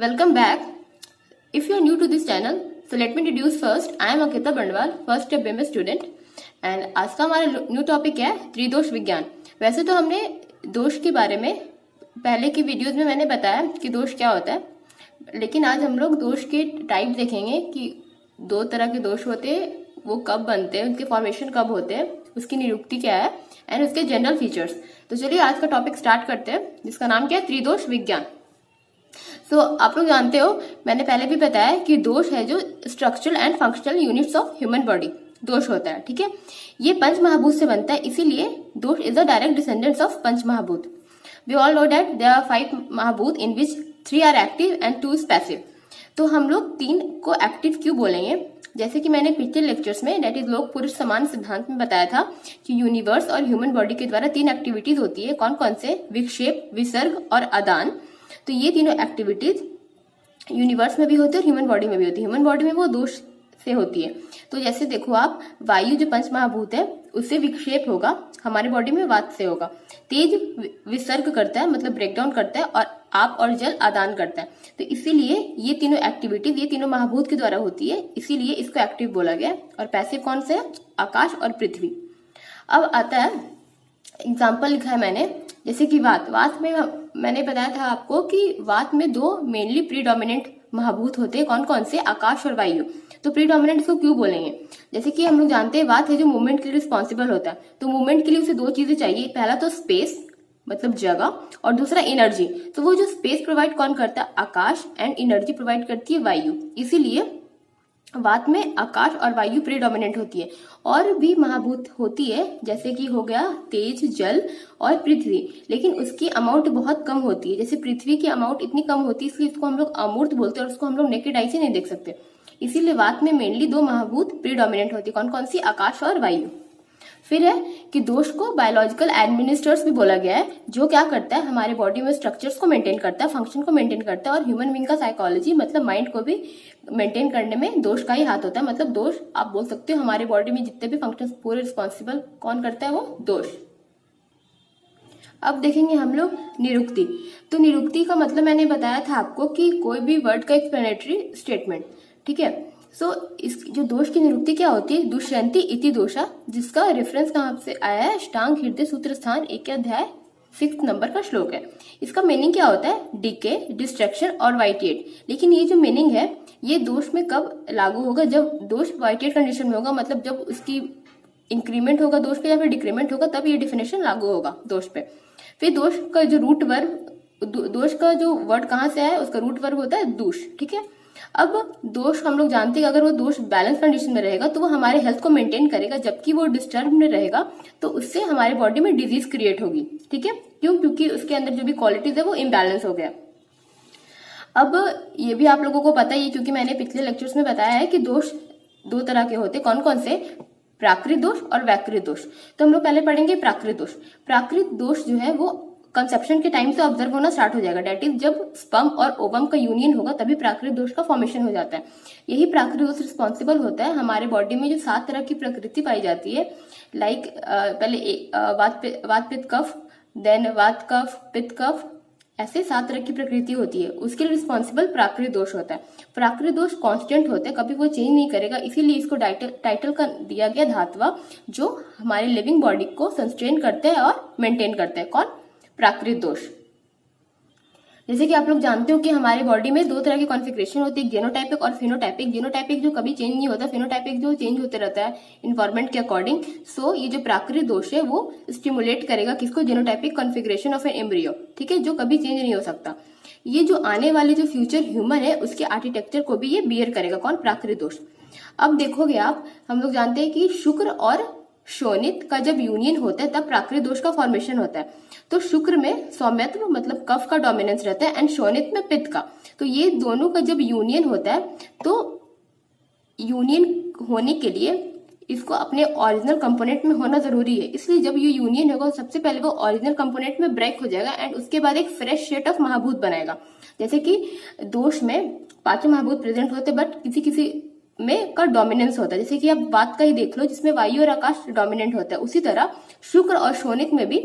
Welcome back. If you are new to this channel, so let me introduce first. I am Ankita Bandwal, first year BMS student. And आज का हमारा new topic है त्रिदोष विज्ञान। वैसे तो हमने दोष के बारे में पहले की वीडियोस में मैंने बताया कि दोष क्या होता है, लेकिन आज हम लोग दोष के टाइप देखेंगे कि दो तरह के दोष होते हैं, वो कब बनते हैं, उनके फॉर्मेशन कब होते हैं, उसकी निरुक्ति क्या है एंड उसके जनरल फीचर्स। तो चलिए आज का टॉपिक स्टार्ट करते हैं, जिसका नाम क्या है, त्रिदोष विज्ञान। आप लोग जानते हो, मैंने पहले भी बताया कि दोष है जो structural and functional units of human body दोष होता है। ठीक है, ये पंच महाभूत से बनता है, इसीलिए dosha is a direct descendants of panch mahabhoot. We all know that there are 5 mahabhoot in which 3 are active and 2 is passive. तो हम लोग 3 को एक्टिव क्यों बोलेंगे? जैसे कि मैंने पिछले लेक्चर्स में दैट इज लोक पुरुष समान सिद्धांत में बताया था कि यूनिवर्स और ह्यूमन बॉडी के द्वारा 3 एक्टिविटीज होती है। कौन कौन से? विक्षेप, विसर्ग और आदान। तो ये तीनों एक्टिविटीज यूनिवर्स में भी होती है और ह्यूमन बॉडी में भी होती है। ह्यूमन बॉडी में वो दोष से होती है। तो जैसे देखो आप, वायु जो पंच महाभूत है उससे विक्षेप होगा, हमारे बॉडी में वात से होगा। तेज विसर्ग करता है, मतलब ब्रेकडाउन करता है, और आप और जल आदान करता है। तो इसीलिए ये तीनों एक्टिविटीज ये तीनों महाभूत के द्वारा होती है, इसीलिए इसको एक्टिव बोला गया। और पैसिव कौन से है? आकाश और पृथ्वी। अब आता है एग्जाम्पल लिखा है मैंने, जैसे कि वात में मैंने बताया था आपको कि वात में 2 मेनली प्रीडोमिनेंट महाभूत होते हैं। कौन कौन से? आकाश और वायु। तो प्रीडोमिनेंट को क्यों बोलेंगे? जैसे कि हम लोग जानते हैं वात है जो मूवमेंट के लिए रिस्पॉन्सिबल होता है। तो मूवमेंट के लिए उसे 2 चीजें चाहिए, पहला तो स्पेस मतलब जगह, और दूसरा एनर्जी। तो वो जो स्पेस प्रोवाइड कौन करता है? आकाश, एंड एनर्जी प्रोवाइड करती है वायु। इसीलिए वात में आकाश और वायु प्रीडोमिनेंट होती है। और भी महाभूत होती है, जैसे कि हो गया तेज, जल और पृथ्वी, लेकिन उसकी अमाउंट बहुत कम होती है। जैसे पृथ्वी की अमाउंट इतनी कम होती है, इसलिए इसको हम लोग अमूर्त बोलते हैं और उसको हम लोग नेकेड आई से नहीं देख सकते। इसीलिए वात में मेनली 2 महाभूत प्रीडोमिनेंट होती है। कौन कौन सी? आकाश और वायु। फिर है कि दोष को बायोलॉजिकल एडमिनिस्ट्रेटर्स भी बोला गया है, जो क्या करता है, हमारे बॉडी में स्ट्रक्चर्स को मेंटेन करता है, फंक्शन को मेंटेन करता है, और ह्यूमन बीइंग का साइकोलॉजी मतलब माइंड को भी मेंटेन करने में दोष का ही हाथ होता है। मतलब दोष आप बोल सकते हो हमारे बॉडी में जितने भी फंक्शंस पूरे रिस्पॉन्सिबल कौन करता है? वो दोष। अब देखेंगे हम लोग निरुक्ति। तो निरुक्ति का मतलब मैंने बताया था आपको कि कोई भी वर्ड का एक्सप्लेनेटरी स्टेटमेंट। ठीक है, इस जो दोष की निरुक्ति क्या होती है? दुष्यंती इति दोषा, जिसका रेफरेंस कहाँ से आया है? अष्टांग हृदय सूत्र स्थान 1 अध्याय 6 नंबर का श्लोक है। इसका मीनिंग क्या होता है? डिके, डिस्ट्रक्शन और वाइटिएट। लेकिन ये जो मीनिंग है ये दोष में कब लागू होगा? जब दोष वाइटिएट कंडीशन में होगा, मतलब जब उसकी इंक्रीमेंट होगा दोष का या फिर डिक्रीमेंट होगा, तब ये डिफिनेशन लागू होगा दोष पे। फिर दोष का जो रूट वर्ब, दोष का जो वर्ड कहाँ से आया है उसका रूट वर्ब होता है दूष। ठीक है, अब दोष हम लोग जानते हैं कि अगर वो दोष बैलेंस कंडीशन में रहेगा तो वो हमारे हेल्थ को मेंटेन करेगा, जबकि वो डिस्टर्ब में रहेगा तो उससे हमारे बॉडी में डिजीज क्रिएट होगी। ठीक है, क्यों? क्योंकि उसके अंदर जो भी क्वालिटीज है वो इम्बैलेंस हो गया। अब ये भी आप लोगों को पता ही है, क्योंकि मैंने पिछले लेक्चर्स में बताया है कि दोष 2 तरह के होते हैं। कौन कौन से? प्राकृत दोष और वैकृत दोष। तो हम लोग पहले पढ़ेंगे प्राकृत दोष। प्राकृत दोष जो है वो कंसेप्शन के टाइम से ऑब्जर्व होना स्टार्ट हो जाएगा। डेट इज जब स्पर्म और ओवम का यूनियन होगा तभी प्राकृत दोष का फॉर्मेशन हो जाता है। यही प्राकृत दोष रिस्पॉन्सिबल होता है हमारे बॉडी में जो 7 तरह की प्रकृति पाई जाती है, लाइक पहले वात पित्त कफ, देन वात कफ, पित्त कफ, ऐसे 7 तरह की प्रकृति होती है। उसके लिए रिस्पॉन्सिबल प्राकृत दोष होता है। प्राकृत दोष कांस्टेंट होता है, कभी वो चेंज नहीं करेगा, इसीलिए इसको टाइटल का दिया गया धातवा, जो हमारे लिविंग बॉडी को सस्टेन करते हैं और मेंटेन करते हैं। कौन? प्राकृत दोष। जैसे कि आप लोग जानते हो कि हमारे बॉडी में 2 तरह की कॉन्फ़िगरेशन होती है, जेनोटाइपिक और फिनोटाइपिक। जेनोटाइपिक जो कभी चेंज नहीं होता, फिनोटाइपिक जो चेंज होते रहता है इन्वायरमेंट के अकॉर्डिंग। सो ये जो प्राकृत दोष है वो स्टिमुलेट करेगा किसको? जेनोटाइपिक कॉन्फ़िगरेशन ऑफ एन एम्ब्रियो। ठीक है, जो कभी चेंज नहीं हो सकता। ये जो आने वाले जो फ्यूचर ह्यूमन है उसके आर्किटेक्चर को भी ये बियर करेगा। कौन? प्राकृत दोष। अब देखोगे आप, हम लोग जानते हैं कि शुक्र और शोणित का जब यूनियन होता है तब प्राकृत दोष का फॉर्मेशन होता है। तो शुक्र में सौम्यत्व मतलब कफ का डोमिनेंस रहता है, एंड शोणित में पित्त का। तो ये दोनों का जब यूनियन होता है तो यूनियन होने के लिए इसको अपने ओरिजिनल कंपोनेंट में होना जरूरी है। इसलिए जब ये यूनियन होगा सबसे पहले वो ओरिजिनल कंपोनेंट में ब्रेक हो जाएगा, एंड उसके बाद एक फ्रेश सेट ऑफ महाभूत बनाएगा। जैसे कि दोष में 5 महाभूत प्रेजेंट होते, बट किसी किसी में का डोमिनेंस होता है। जैसे कि आप बात का ही देख लो, जिसमें वायु और आकाश डोमिनेंट होता है, उसी तरह शुक्र और शोणित में भी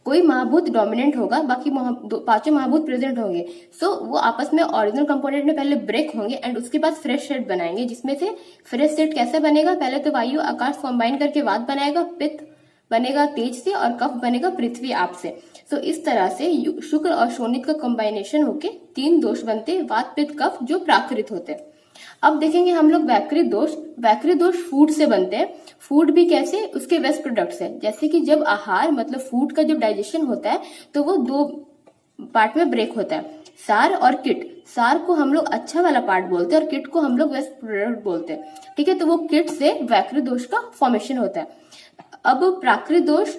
कोई महाभूत डोमिनेंट होगा, बाकी पांचों महाभूत प्रेजेंट होंगे। सो वो आपस में ओरिजिनल कंपोनेंट में पहले ब्रेक होंगे एंड उसके बाद फ्रेश सेट बनाएंगे, जिसमें से फ्रेश सेट कैसे बनेगा, पहले तो वायु आकाश कंबाइन करके वात बनाएगा, पित्त बनेगा तेज से और कफ बनेगा पृथ्वी आप से। सो इस तरह से शुक्र और शोणित का कॉम्बिनेशन होके 3 दोष बनते, वात पित्त कफ, जो प्राकृत होते हैं। अब देखेंगे हम लोग वैकृत दोष। वैकृत दोष फूड से बनते हैं। फूड भी कैसे, उसके वेस्ट प्रोडक्ट्स है। जैसे कि जब आहार मतलब फूड का जब डाइजेशन होता है तो वो 2 पार्ट में ब्रेक होता है, सार और किट। सार को हम लोग अच्छा वाला पार्ट बोलते हैं और किट को हम लोग वेस्ट प्रोडक्ट बोलते हैं, ठीक है। तो वो किट से वैकृत दोष का फॉर्मेशन होता है। अब प्राकृत दोष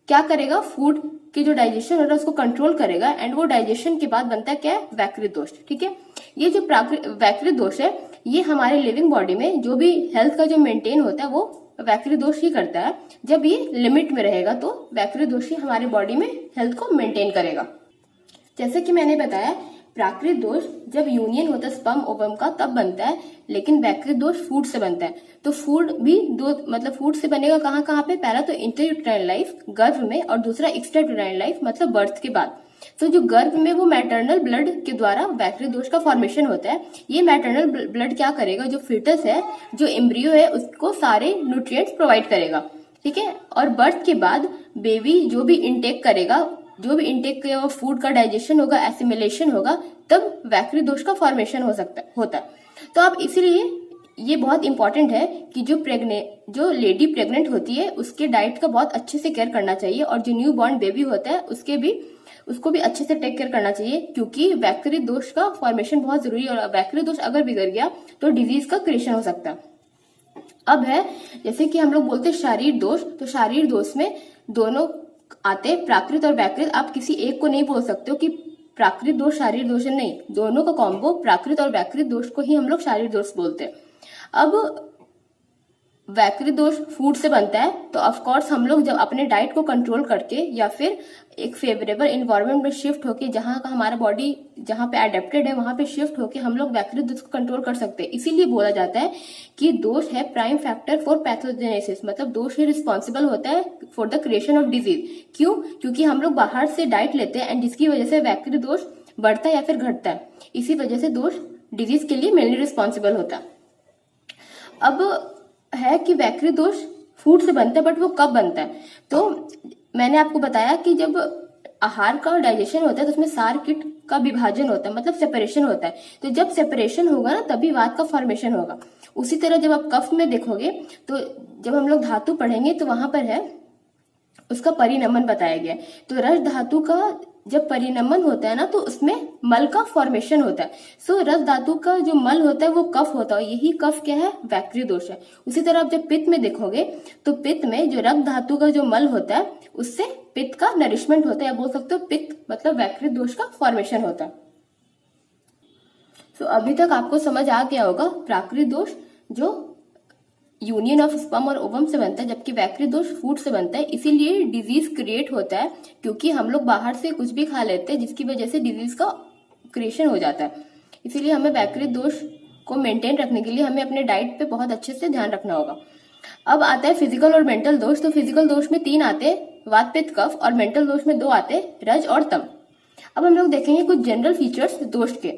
क्या करेगा, फूड की जो डाइजेशन हो रहा है उसको कंट्रोल करेगा एंड वो डाइजेशन के बाद बनता है क्या है, वैकृत दोष, ठीक है। ये जो वैकृत दोष है ये हमारे लिविंग बॉडी में जो भी हेल्थ का जो मेंटेन होता है वो वैकृत दोष ही करता है। जब ये लिमिट में रहेगा तो वैकृत दोष ही हमारे बॉडी में हेल्थ को मेंटेन करेगा। जैसे कि मैंने बताया प्राकृत दोष जब यूनियन होता है स्पर्म ओवम का तब बनता है, लेकिन वैकृत दोष फूड से बनता है। तो फूड भी 2 मतलब फूड से बनेगा कहाँ कहाँ पे, पहला तो इंटरयूटेराइन लाइफ गर्भ में और दूसरा एक्स्ट्रायूटेराइन लाइफ मतलब बर्थ के बाद। तो जो गर्भ में वो मैटरनल ब्लड के द्वारा वैकृत दोष का फॉर्मेशन होता है। ये मैटरनल ब्लड क्या करेगा, जो फीटस है, जो एम्ब्रियो है, उसको सारे न्यूट्रिएंट्स प्रोवाइड करेगा, ठीक है। और बर्थ के बाद बेबी जो भी इंटेक करेगा, जो भी इंटेक के फूड का डाइजेशन होगा, एसिमिलेशन होगा, तब वैकृत दोष का फॉर्मेशन होता है। तो अब इसीलिए ये बहुत इंपॉर्टेंट है कि जो लेडी प्रेग्नेंट होती है उसके डाइट का बहुत अच्छे से केयर करना चाहिए, और जो न्यू बॉर्न बेबी होता है उसको भी अच्छे से टेक केयर करना चाहिए, क्योंकि वैकृत दोष का फॉर्मेशन बहुत जरूरी है। और वैकृत दोष अगर बिगड़ गया तो डिजीज का क्रिएशन हो सकता है। अब है जैसे कि हम लोग बोलते हैं शारीर दोष, तो शारीर दोष में दोनों आते, प्राकृत और वैकृत। आप किसी एक को नहीं बोल सकते हो कि प्राकृत दोष शारीर दोष है, नहीं, दोनों का कॉम्बो प्राकृत और वैकृत दोष को ही हम लोग शारीर दोष बोलते हैं। अब वैकृत दोष फूड से बनता है, तो ऑफ कोर्स हम लोग जब अपने डाइट को कंट्रोल करके या फिर एक फेवरेबल इन्वायरमेंट में शिफ्ट होके, जहां का हमारा बॉडी जहां पे एडेप्टेड है वहां पे शिफ्ट होके हम लोग वैकृत दोष को कंट्रोल कर सकते हैं। इसीलिए बोला जाता है कि दोष है प्राइम फैक्टर फॉर पैथोजेनेसिस, मतलब दोष ही रिस्पॉन्सिबल होता है for the creation of disease. क्यों? क्योंकि हम लोग बाहर से डाइट लेते हैं एंड जिसकी वजह से वैकृत दोष बढ़ता है या फिर घटता है। इसी वजह से दोष डिजीज के लिए मेनली रिस्पॉन्सिबल होता है। अब है कि वैकृत दोष फूड से बनता है, बट वो कब बनता है? तो मैंने आपको बताया कि जब आहार का डाइजेशन होता है तो उसमें सार किट का विभाजन होता है, मतलब सेपरेशन होता है। तो जब सेपरेशन होगा ना तभी वात का फॉर्मेशन होगा। उसी तरह जब आप कफ में देखोगे तो जब हम लोग धातु पढ़ेंगे तो वहां पर है उसका परिनमन बताया गया। तो रस धातु का जब परिनमन होता है ना तो उसमें मल का फॉर्मेशन होता है। सो रस धातु का जो मल होता है वो कफ होता है, यही कफ क्या है? वैकृत दोष है। उसी तरह आप जब पित्त में देखोगे तो पित्त में जो रक्त धातु का जो मल होता है उससे पित्त का नरिशमेंट होता है, या बोल सकते हो पित्त मतलब वैकृत दोष का फॉर्मेशन होता है। तो अभी तक आपको समझ आ गया होगा प्राकृत दोष जो यूनियन ऑफ स्पर्म और ओवम से बनता है, जबकि वैकृत दोष फूड से बनता है। इसीलिए डिजीज क्रिएट होता है, क्योंकि हम लोग बाहर से कुछ भी खा लेते हैं जिसकी वजह से डिजीज का क्रिएशन हो जाता है। इसीलिए हमें वैकृत दोष को मेंटेन रखने के लिए हमें अपने डाइट पे बहुत अच्छे से ध्यान रखना होगा। अब आता है फिजिकल और मेंटल दोष। तो फिजिकल दोष में 3 आते, वात पित्त कफ, और मेंटल दोष में 2 आते, रज और तम। अब हम लोग देखेंगे कुछ जनरल फीचर्स दोष के।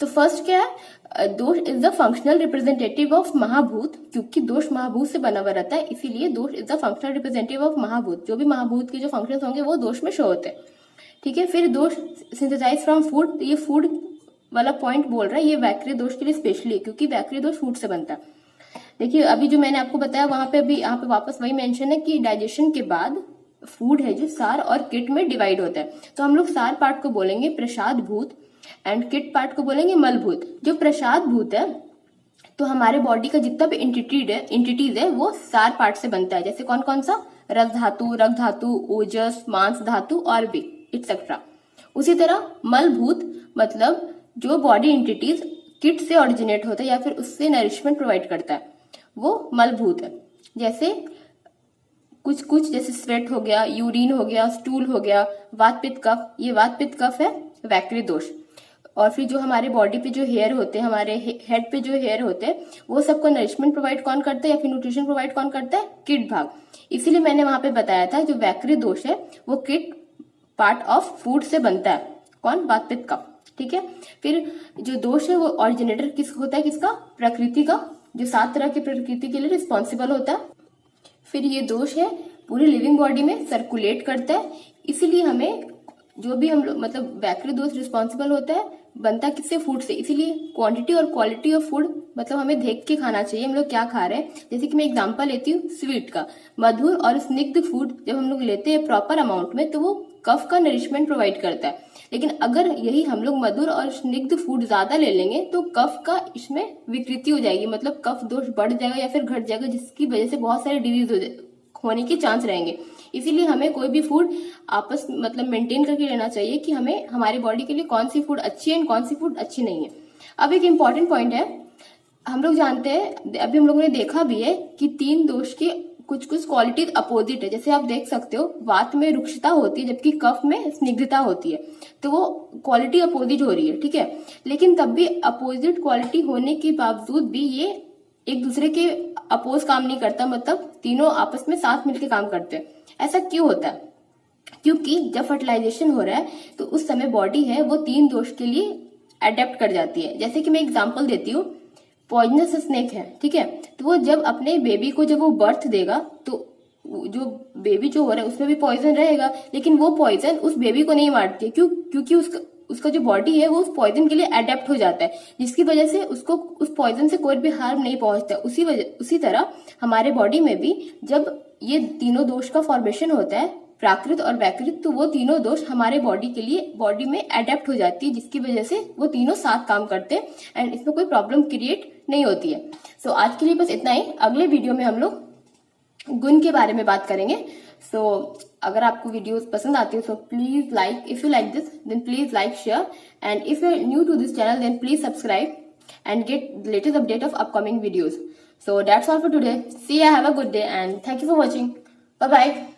तो फर्स्ट क्या है? Dosha is the functional representative of mahabhoot, क्योंकि दोष महाभूत से बना हुआ रहता है, इसीलिए dosha is the functional representative of mahabhoot. जो भी महाभूत के जो फंक्शंस होंगे वो दोष में शो होते हैं, ठीक है। फिर दोष सिंथेसाइज फ्रॉम फूड, ये फूड वाला पॉइंट बोल रहा है, ये वैकृत दोष के लिए स्पेशली, क्योंकि वैकृत दोष फूड से बनता है। देखिए अभी जो मैंने आपको बताया वहां पे अभी यहाँ पे वापस वही मेंशन है कि डाइजेशन के बाद फूड है जो सार और किट में डिवाइड होता है। तो हम लोग सार पार्ट को बोलेंगे प्रसाद भूत एंड किट पार्ट को बोलेंगे मलभूत। जो प्रसाद भूत है तो हमारे बॉडी का जितना भी इंटिटीज है वो सार पार्ट से बनता है। जैसे कौन कौन सा? रस धातु, रक्त धातु, ओजस, मांस धातु और भी एक्सेट्रा। उसी तरह मलभूत मतलब जो बॉडी इंटिटीज किट से ऑरिजिनेट होता है या फिर उससे नरिशमेंट प्रोवाइड करता है वो मलभूत है। जैसे कुछ जैसे स्वेट हो गया, यूरिन हो गया, स्टूल हो गया, वात पित्त कफ, ये वात पित्त कफ है वैकृत दोष। और फिर जो हमारे बॉडी पे जो हेयर होते हैं, हमारे हेड पे जो हेयर होते हैं, वो सबको नरिशमेंट प्रोवाइड कौन करता है या फिर न्यूट्रिशन प्रोवाइड कौन करता है? किट भाग। इसीलिए मैंने वहां पे बताया था जो वैकृत दोष है वो किट पार्ट ऑफ फूड से बनता है। कौन? वात पित्त कफ। ठीक है। फिर जो दोष है वो ऑरिजिनेटर किस होता है? किसका? प्रकृति का, जो 7 तरह की प्रकृति के लिए रिस्पॉन्सिबल होता है। फिर ये दोष है पूरी लिविंग बॉडी में सर्कुलेट करता है, इसीलिए हमें जो भी हम लोग मतलब वैक्री दोष रिस्पॉन्सिबल होता है, बनता किससे? फूड से। इसीलिए क्वांटिटी और क्वालिटी ऑफ फूड मतलब हमें देख के खाना चाहिए हम लोग क्या खा रहे हैं। जैसे कि मैं एग्जांपल लेती हूँ स्वीट का। मधुर और स्निग्ध फूड जब हम लोग लेते हैं प्रॉपर अमाउंट में तो वो कफ का नरिशमेंट प्रोवाइड करता है, लेकिन अगर यही हम लोग मधुर और स्निग्ध फूड ज्यादा ले लेंगे तो कफ का इसमें विकृति हो जाएगी, मतलब कफ दोष बढ़ जाएगा या फिर घट जाएगा, जिसकी वजह से बहुत सारे डिजीज होने के चांस रहेंगे। इसीलिए हमें कोई भी फूड आपस मतलब मेंटेन करके लेना चाहिए कि हमें हमारी बॉडी के लिए कौन सी फूड अच्छी है और कौन सी फूड अच्छी नहीं है। अब एक इम्पॉर्टेंट पॉइंट है, हम लोग जानते हैं, अभी हम लोगों ने देखा भी है कि 3 दोष के कुछ कुछ क्वालिटीज अपोजिट है। जैसे आप देख सकते हो वात में रुक्षता होती है जबकि कफ में स्निग्धता होती है, तो वो क्वालिटी अपोजिट हो रही है। ठीक है, लेकिन तब भी अपोजिट क्वालिटी होने के बावजूद भी ये एक दूसरे के अपोज काम नहीं करता, मतलब तीनों आपस में साथ मिलकर काम करते हैं। ऐसा क्यों होता है? क्योंकि जब फर्टिलाइजेशन हो रहा है तो उस समय बॉडी है वो 3 दोष के लिए अडेप्ट कर जाती है। जैसे कि मैं एग्जांपल देती हूँ, पॉइजनस स्नेक है, ठीक है, तो वो जब अपने बेबी को जब वो बर्थ देगा तो जो बेबी जो हो रहा है उसमें भी पॉइजन रहेगा, लेकिन वो पॉइजन उस बेबी को नहीं मारती है। क्यों? क्योंकि उसका जो बॉडी है वो उस पॉइजन के लिए अडेप्ट हो जाता है, जिसकी वजह से उसको उस पॉइजन से कोई भी हार्म नहीं पहुंचता। उसी तरह हमारे बॉडी में भी जब ये तीनों दोष का फॉर्मेशन होता है, प्राकृत और वैकृत, तो वो तीनों दोष हमारे बॉडी के लिए बॉडी में अडेप्ट हो जाती है, जिसकी वजह से वो तीनों साथ काम करते हैं एंड इसमें कोई प्रॉब्लम क्रिएट नहीं होती है। सो आज के लिए बस इतना ही। अगले वीडियो में हम लोग गुण के बारे में बात करेंगे। सो अगर आपको वीडियोस पसंद आती है so please like, if you like this then please like, share, and if you are new to this channel then please subscribe and get latest update of upcoming videos. So that's all for today. See ya, have a good day and thank you for watching. Bye bye.